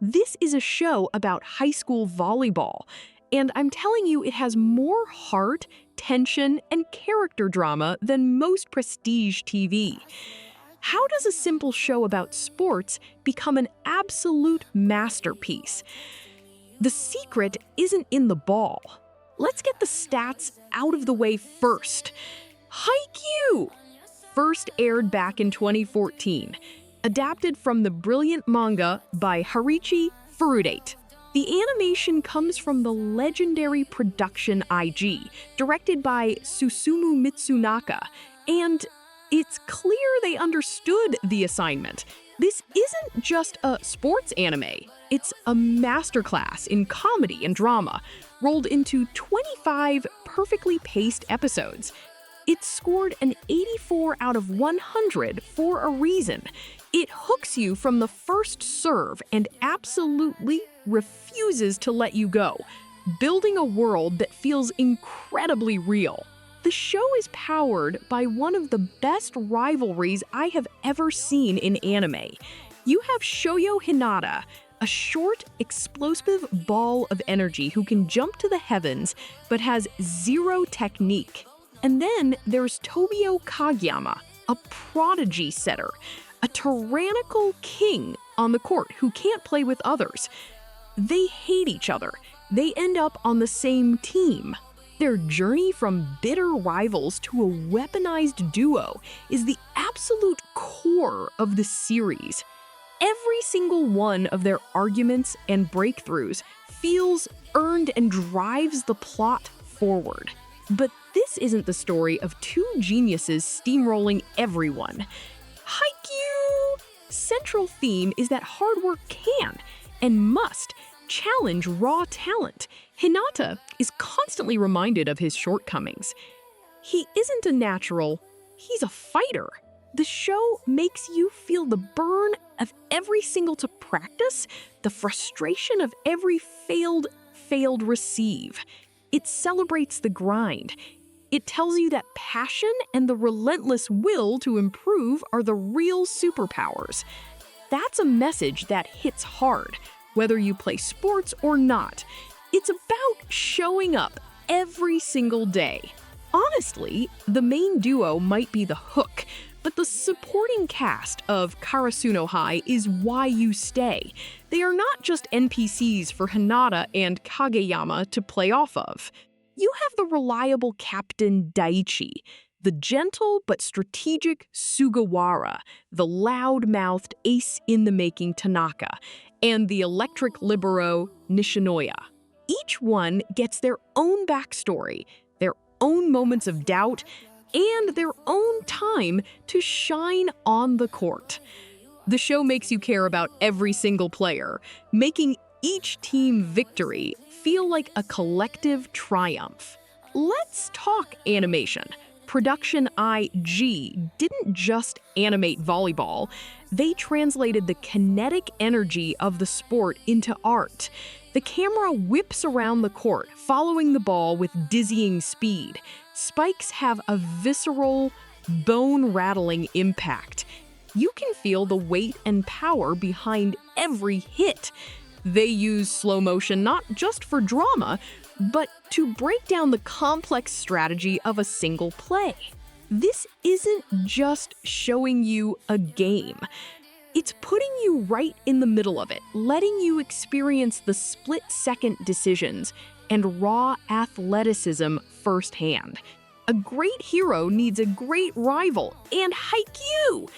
This is a show about high school volleyball, and I'm telling you it has more heart, tension, and character drama than most prestige TV. How does a simple show about sports become an absolute masterpiece? The secret isn't in the ball. Let's get the stats out of the way first. Haikyuu! First aired back in 2014. Adapted from the brilliant manga by Haruichi Furudate. The animation comes from the legendary production IG, directed by Susumu Mitsunaka, and it's clear they understood the assignment. This isn't just a sports anime, it's a masterclass in comedy and drama, rolled into 25 perfectly paced episodes. It scored an 84 out of 100 for a reason. It hooks you from the first serve and absolutely refuses to let you go, building a world that feels incredibly real. The show is powered by one of the best rivalries I have ever seen in anime. You have Shoyo Hinata, a short, explosive ball of energy who can jump to the heavens but has zero technique. And then there's Tobio Kageyama, a prodigy setter, a tyrannical king on the court who can't play with others. They hate each other. They end up on the same team. Their journey from bitter rivals to a weaponized duo is the absolute core of the series. Every single one of their arguments and breakthroughs feels earned and drives the plot forward. But this isn't the story of two geniuses steamrolling everyone. Haikyuu! Central theme is that hard work can and must challenge raw talent. Hinata is constantly reminded of his shortcomings. He isn't a natural, he's a fighter. The show makes you feel the burn of every single to practice, the frustration of every failed receive. It celebrates the grind. It tells you that passion and the relentless will to improve are the real superpowers. That's a message that hits hard, whether you play sports or not. It's about showing up every single day. Honestly, the main duo might be the hook, but the supporting cast of Karasuno High is why you stay. They are not just NPCs for Hinata and Kageyama to play off of. You have the reliable Captain Daichi, the gentle but strategic Sugawara, the loud-mouthed ace-in-the-making Tanaka, and the electric libero Nishinoya. Each one gets their own backstory, their own moments of doubt, and their own time to shine on the court. The show makes you care about every single player, making each team victory feel like a collective triumph. Let's talk animation. Production IG didn't just animate volleyball, they translated the kinetic energy of the sport into art. The camera whips around the court, following the ball with dizzying speed. Spikes have a visceral, bone-rattling impact. You can feel the weight and power behind every hit. They use slow motion not just for drama, but to break down the complex strategy of a single play. This isn't just showing you a game. It's putting you right in the middle of it, letting you experience the split-second decisions and raw athleticism firsthand. A great hero needs a great rival, and Haikyuu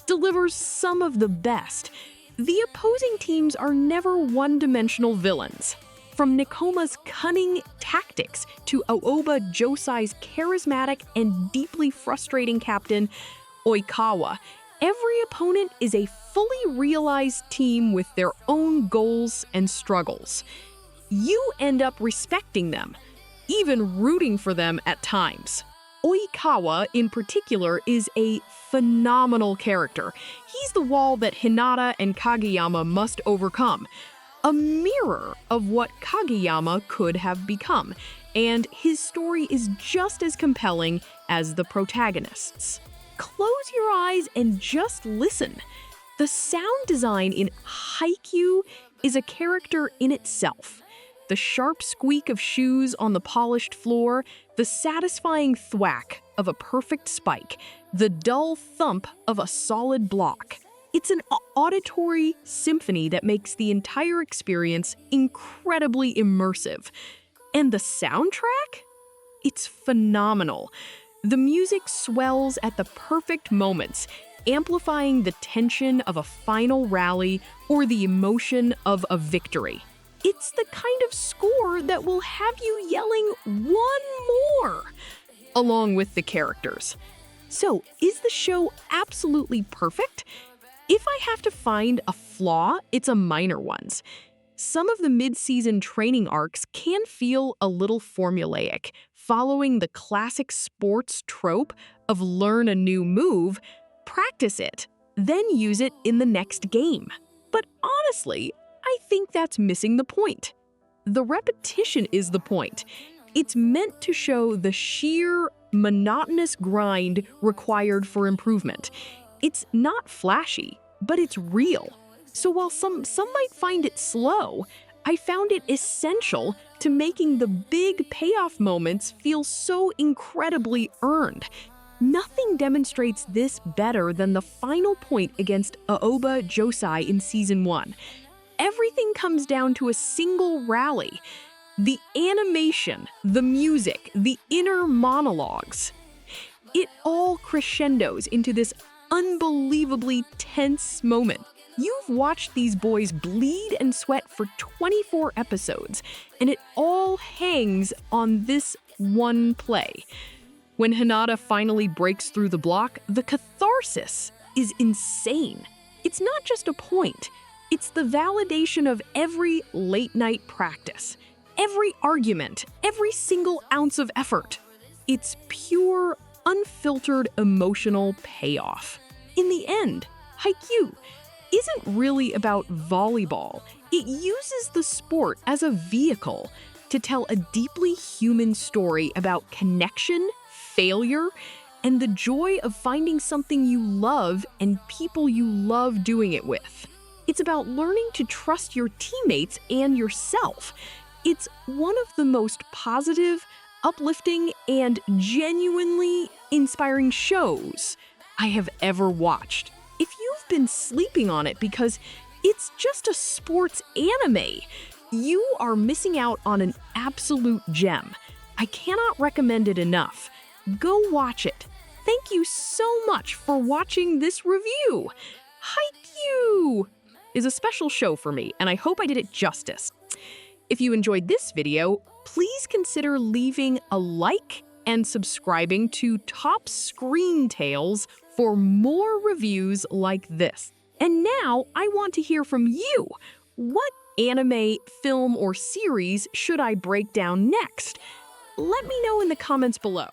delivers some of the best. The opposing teams are never one-dimensional villains. From Nikoma's cunning tactics to Aoba Josai's charismatic and deeply frustrating captain, Oikawa, every opponent is a fully realized team with their own goals and struggles. You end up respecting them, even rooting for them at times. Oikawa, in particular, is a phenomenal character. He's the wall that Hinata and Kageyama must overcome, a mirror of what Kageyama could have become, and his story is just as compelling as the protagonists. Close your eyes and just listen. The sound design in Haikyuu is a character in itself. The sharp squeak of shoes on the polished floor, the satisfying thwack of a perfect spike, the dull thump of a solid block. It's an auditory symphony that makes the entire experience incredibly immersive. And the soundtrack? It's phenomenal. The music swells at the perfect moments, amplifying the tension of a final rally or the emotion of a victory. It's the kind of score that will have you yelling "one more" along with the characters. So, is the show absolutely perfect? If I have to find a flaw, it's a minor one. Some of the mid-season training arcs can feel a little formulaic, following the classic sports trope of learn a new move, practice it, then use it in the next game. But honestly, I think that's missing the point. The repetition is the point. It's meant to show the sheer, monotonous grind required for improvement. It's not flashy, but it's real. So while some might find it slow, I found it essential to making the big payoff moments feel so incredibly earned. Nothing demonstrates this better than the final point against Aoba Josai in Season 1. Everything comes down to a single rally. The animation, the music, the inner monologues. It all crescendos into this unbelievably tense moment. You've watched these boys bleed and sweat for 24 episodes, and it all hangs on this one play. When Hinata finally breaks through the block, the catharsis is insane. It's not just a point. It's the validation of every late-night practice, every argument, every single ounce of effort. It's pure, unfiltered emotional payoff. In the end, Haikyuu isn't really about volleyball. It uses the sport as a vehicle to tell a deeply human story about connection, failure, and the joy of finding something you love and people you love doing it with. It's about learning to trust your teammates and yourself. It's one of the most positive, uplifting, and genuinely inspiring shows I have ever watched. If you've been sleeping on it because it's just a sports anime, you are missing out on an absolute gem. I cannot recommend it enough. Go watch it. Thank you so much for watching this review. Haikyuu is a special show for me, and I hope I did it justice. If you enjoyed this video, please consider leaving a like and subscribing to Top Screen Tales for more reviews like this. And now I want to hear from you. What anime, film, or series should I break down next? Let me know in the comments below.